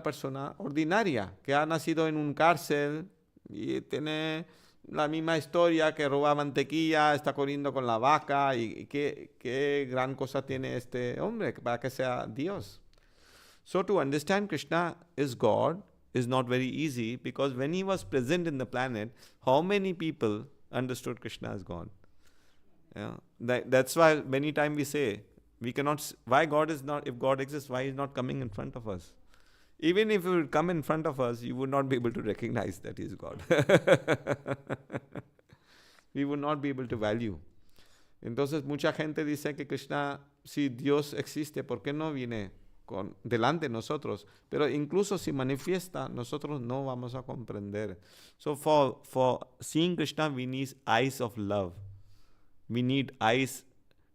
persona ordinaria que ha nacido en un cárcel y tiene la misma historia, que roba mantequilla, está corriendo con la vaca, y qué gran cosa tiene este hombre para que sea Dios. So to understand Krishna is God is not very easy, because when he was present in the planet, how many people understood Krishna as God? That's why many times we say, we cannot, why God is not, if God exists, why he is not coming in front of us? Even if he would come in front of us, you would not be able to recognize that he is God. We would not be able to value. Entonces mucha gente dice que Krishna, si Dios existe, ¿por qué no viene delante de nosotros? Pero incluso si manifiesta, nosotros no vamos a comprender. So for seeing Krishna, we need eyes of love. We need eyes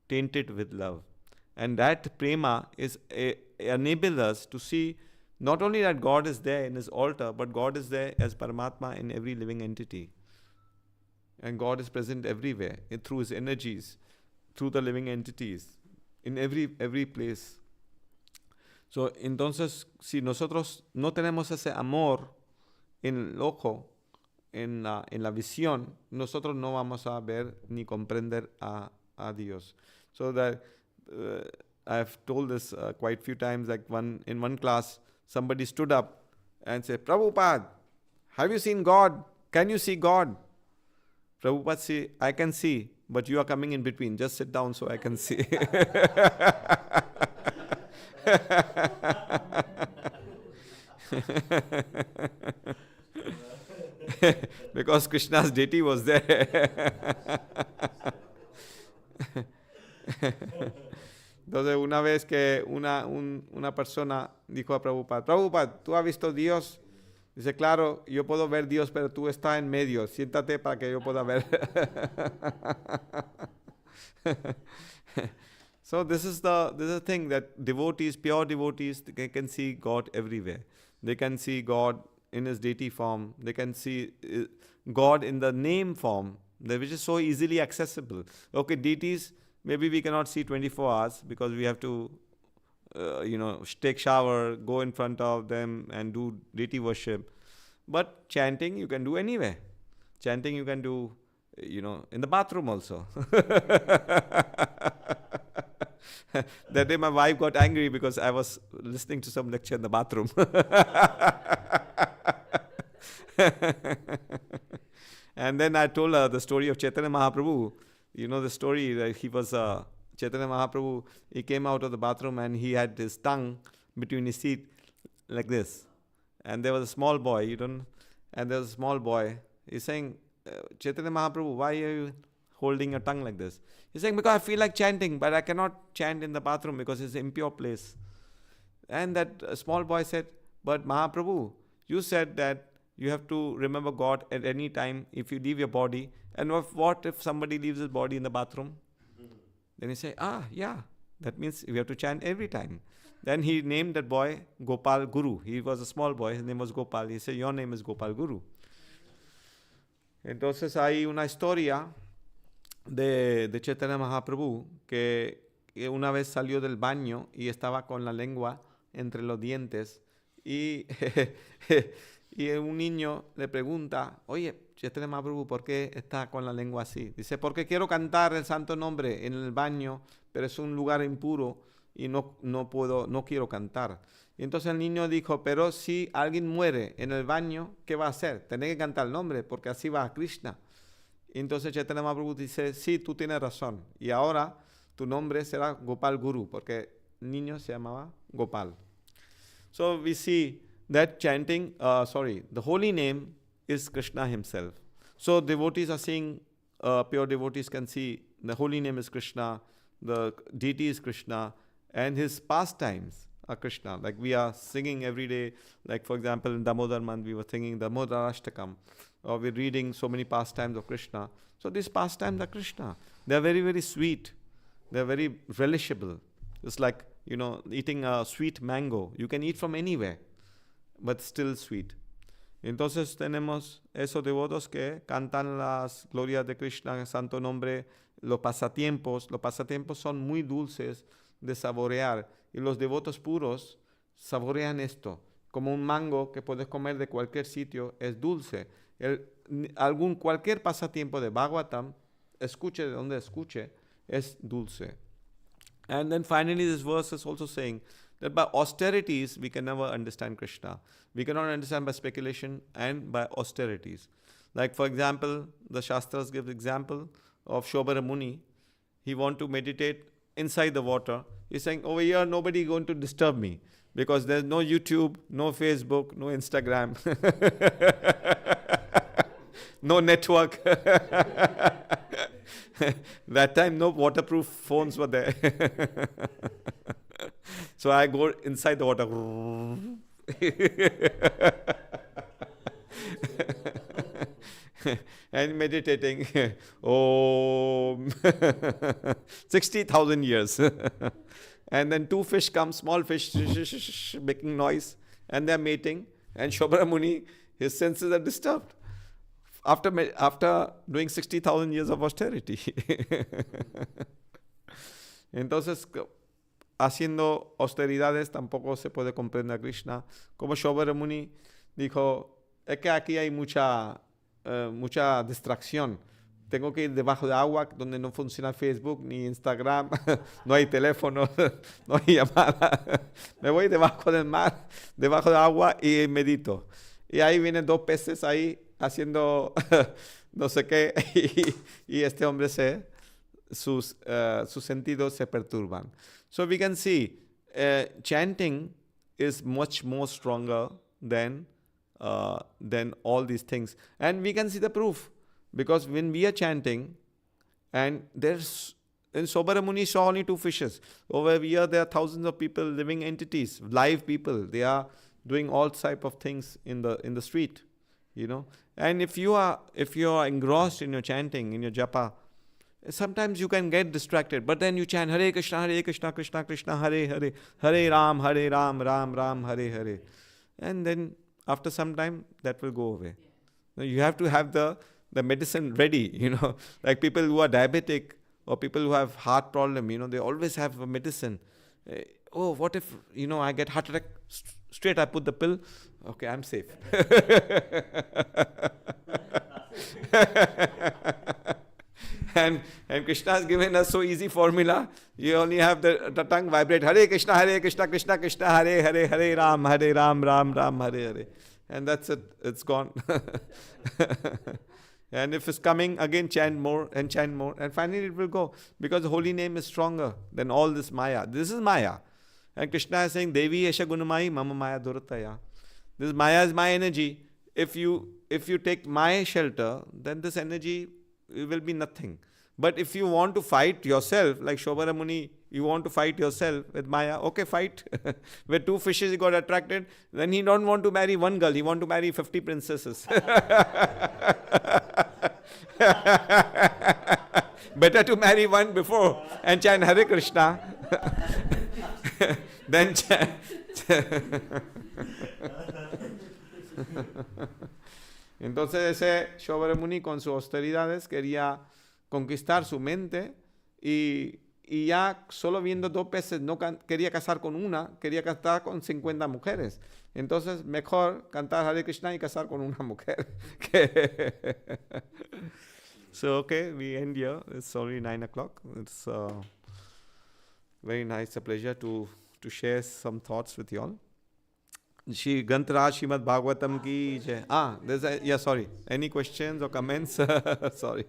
tainted with love. And that prema enables us to see not only that God is there in his altar, but God is there as Paramatma in every living entity. And God is present everywhere, through his energies, through the living entities, in every place. So, entonces, si nosotros no tenemos ese amor en el ojo, en la visión, nosotros no vamos a ver ni comprender a Dios. So that I've told this quite a few times, like in one class, somebody stood up and said, Prabhupada, have you seen God? Can you see God? Prabhupada said, I can see, but you are coming in between. Just sit down so I can see. Because Krishna's deity was there. Entonces, una vez que una persona dijo a Prabhupada, Prabhupada, ¿tú has visto Dios? Dice, claro, yo puedo ver Dios, pero tú estás en medio. Siéntate para que yo pueda ver. So this is the thing, that devotees, pure devotees, they can see God everywhere. They can see God in His deity form. They can see God in the name form, which is so easily accessible. Okay, deities, maybe we cannot see 24 hours because we have to, take shower, go in front of them and do deity worship. But chanting you can do anywhere. Chanting you can do, in the bathroom also. That day my wife got angry because I was listening to some lecture in the bathroom. And then I told her the story of Chaitanya Mahaprabhu. You know the story that he was, Chaitanya Mahaprabhu, he came out of the bathroom and he had his tongue between his teeth like this. And there was a small boy, and there was a small boy. He's saying, Chaitanya Mahaprabhu, why are you holding your tongue like this? He's saying, because I feel like chanting, but I cannot chant in the bathroom because it's an impure place. And that small boy said, but Mahaprabhu, you said that you have to remember God at any time if you leave your body. And what if somebody leaves his body in the bathroom? Then he said, yeah, that means we have to chant every time. Then he named that boy Gopal Guru. He was a small boy, his name was Gopal. He said, your name is Gopal Guru. Entonces hay una historia de Chaitanya Mahaprabhu que una vez salió del baño y estaba con la lengua entre los dientes y, y un niño le pregunta, oye, Chaitanya Mahaprabhu, ¿por qué está con la lengua así? Dice, porque quiero cantar el santo nombre en el baño, pero es un lugar impuro y no quiero cantar. Y entonces el niño dijo, pero si alguien muere en el baño, ¿qué va a hacer? Tiene que cantar el nombre, porque así va a Krishna. Y entonces Chaitanya Mahaprabhu dice, sí, tú tienes razón. Y ahora tu nombre será Gopal Guru, porque el niño se llamaba Gopal. So we see that chanting, the holy name is Krishna himself. So devotees are seeing, pure devotees can see the holy name is Krishna, the deity is Krishna, and his pastimes are Krishna. Like we are singing every day, like for example in Damodar month we were singing Damodarashtakam, or we're reading so many pastimes of Krishna. So these pastimes are Krishna. They are very, very sweet. They are very relishable. It's like, eating a sweet mango. You can eat from anywhere, but still sweet. Entonces tenemos esos devotos que cantan las glorias de Krishna, santo nombre, los pasatiempos. Los pasatiempos son muy dulces de saborear. Y los devotos puros saborean esto. Como un mango que puedes comer de cualquier sitio, es dulce. Cualquier pasatiempo de Bhagavatam, escuche de donde escuche, es dulce. And then finally this verse is also saying that by austerities we can never understand Krishna. We cannot understand by speculation and by austerities. Like for example, the Shastras give example of Shobhara Muni. He want to meditate inside the water. He's saying, over here nobody going to disturb me because there's no YouTube, no Facebook, no Instagram, no network. That time no waterproof phones were there. So I go inside the water. And meditating. Oh, 60,000 years. And then two fish come, small fish, making noise, and they're mating. And Shobhara Muni, his senses are disturbed after doing 60,000 years of austerity. Entonces, haciendo austeridades tampoco se puede comprender a Krishna. Como Shobhara Muni dijo, es que aquí hay mucha distracción. Tengo que ir debajo de agua donde no funciona Facebook ni Instagram, no hay teléfono, no hay llamada. Me voy debajo del mar, debajo de agua y medito. Y ahí vienen dos peces ahí haciendo no sé qué y este hombre sus sentidos se perturban. So we can see chanting is much more stronger than all these things. And we can see the proof. Because when we are chanting, and there's And Sobara Muni saw only 2 fishes. Over here there are thousands of people, living entities, live people. They are doing all type of things in the street, And if you are engrossed in your chanting, in your japa, sometimes you can get distracted. But then you chant Hare Krishna, Krishna Krishna, Hare Hare, Hare Ram, Ram Ram, Hare Hare. And then after some time that will go away. Now you have to have the medicine ready, like people who are diabetic or people who have heart problem, they always have a medicine. What if, I get heart attack? Straight I put the pill. Okay, I'm safe. And Krishna has given us so easy formula. You only have the tongue vibrate. Hare Krishna, Krishna Krishna, Hare Hare, Hare Ram, Ram Ram, Hare Hare. And that's it. It's gone. And if it's coming, again chant more. And finally it will go. Because the holy name is stronger than all this Maya. This is Maya. And Krishna is saying, Devi Esha Gunamai Mama Maya Durataya. This Maya is my energy. If you take my shelter, then this energy will be nothing. But if you want to fight yourself, like Shobara Muni, you want to fight yourself with Maya, okay, fight. With 2 fishes he got attracted, then he don't want to marry one girl, he want to marry 50 princesses. Better to marry one before and chant Hare Krishna. Then chant. Entonces ese Shobara Muni con sus austeridades quería conquistar su mente y ya solo viendo 2 peces no quería casar con una, quería casar con 50 mujeres. Entonces mejor cantar Hare Krishna y casar con una mujer. So okay, we end here. It's already 9 o'clock. It's very nice, a pleasure to share some thoughts with you all. Shri Grantaraj Srimad Bhagavatam ki jai. Sorry. Any questions or comments? Sorry.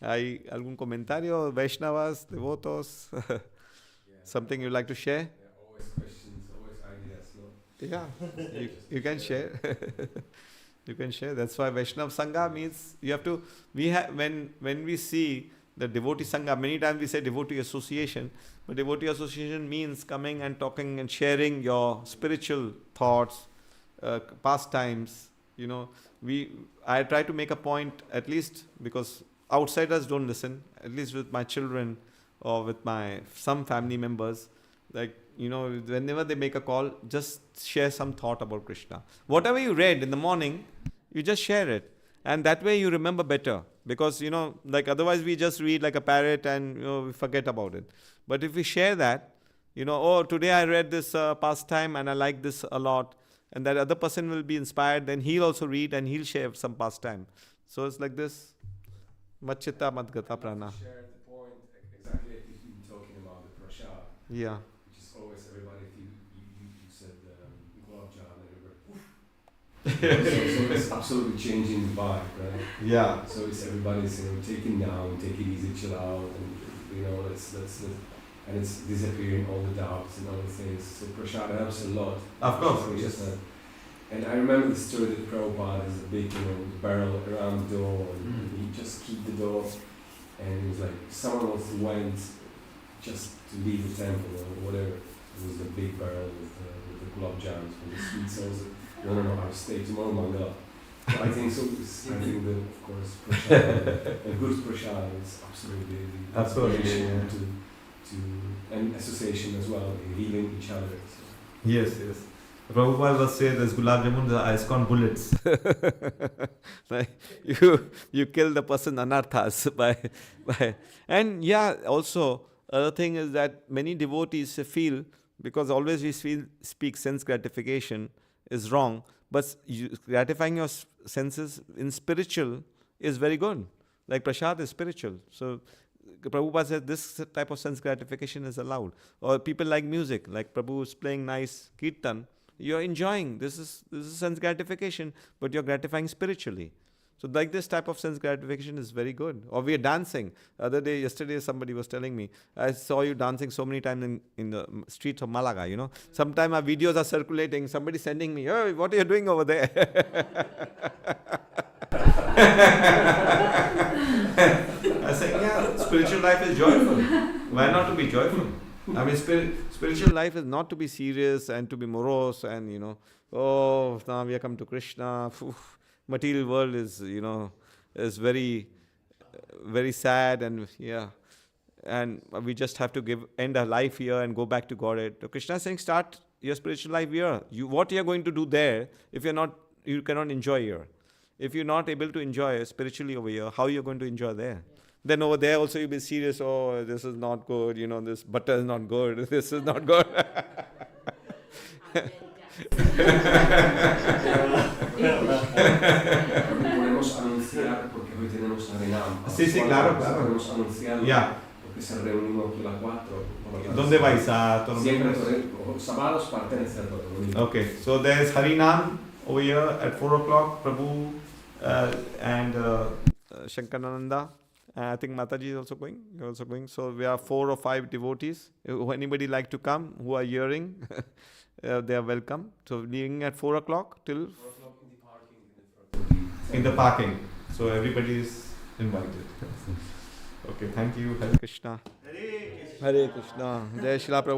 ¿Hay algún comentario? Vaishnavas, devotos? Something you'd like to share? Always questions, always ideas, no? Yeah, you can share. You can share. That's why Vaishnav Sangha means you have to, when we see the devotee Sangha, many times we say devotee association, but devotee association means coming and talking and sharing your spiritual thoughts, pastimes. I try to make a point, at least because outsiders don't listen, at least with my children or with some family members, like, whenever they make a call, just share some thought about Krishna. Whatever you read in the morning, you just share it. And that way you remember better. Because, like otherwise we just read like a parrot and we forget about it. But if we share that, today I read this pastime and I like this a lot, and that other person will be inspired, then he'll also read and he'll share some pastime. So it's like this. Machita Madgata Prana. Share the point exactly like you've been talking about the prasad. Yeah. Which is always everybody, if you said gulab jamun, so it's absolutely changing the vibe, right? Yeah. So it's everybody's take it down, take it easy, chill out, and let's and it's disappearing all the doubts and all the things. So prasad helps a lot. Of course. So yes. And I remember the story that Prabhupada has a big, barrel around the door, and he just keep the door, and it was like someone else went just to leave the temple or whatever. It was the big barrel with the gulab jams and the sweets. Also, no, I'll stay tomorrow, Mangala. So I think so. I think that of course prasad, a good prasad is absolutely to and association as well, healing each other. So. Yes. Prabhupada was saying this gulab jamun are ISKCON bullets. Like you kill the person anarthas by and also other thing is that many devotees feel, because always we speak sense gratification is wrong, but gratifying your senses in spiritual is very good. Like prasad is spiritual. So Prabhupada says this type of sense gratification is allowed. Or people like music, like Prabhu is playing nice kirtan. You're enjoying. This is sense gratification, but you're gratifying spiritually. So like this type of sense gratification is very good. Or we are dancing. Yesterday somebody was telling me, I saw you dancing so many times in the streets of Malaga, Sometimes our videos are circulating. Somebody sending me, oh, what are you doing over there? I said, yeah, spiritual life is joyful. Why not to be joyful? I mean, spiritual life is not to be serious and to be morose and, oh, now we are come to Krishna. Material world is, is very, very sad and and we just have to end our life here and go back to Godhead. So Krishna is saying, start your spiritual life here. What you are going to do there, if you cannot enjoy here. If you're not able to enjoy spiritually over here, how are you going to enjoy there? Then over there also you'll be serious, oh, this is not good, this butter is not good, this is not good. Podemos anunciar, porque hoy tenemos Harinam. Sí, claro. Podemos anunciarlo. Ya. Porque se reunimos aquí a las 4. ¿Dónde vais a todos? Siempre los sábados pertenece a todo el mundo. Okay, so there's Harinam over here at 4 o'clock, Prabhu and Shankarananda. I think Mataji is also going. You're also going. So we are 4 or 5 devotees. If anybody like to come who are hearing, they are welcome. So leaving at 4 o'clock till 4 o'clock in the parking. in the parking. So everybody is invited. Okay, thank you. Hare Krishna. Hare Krishna. Jai Shri Prabhu.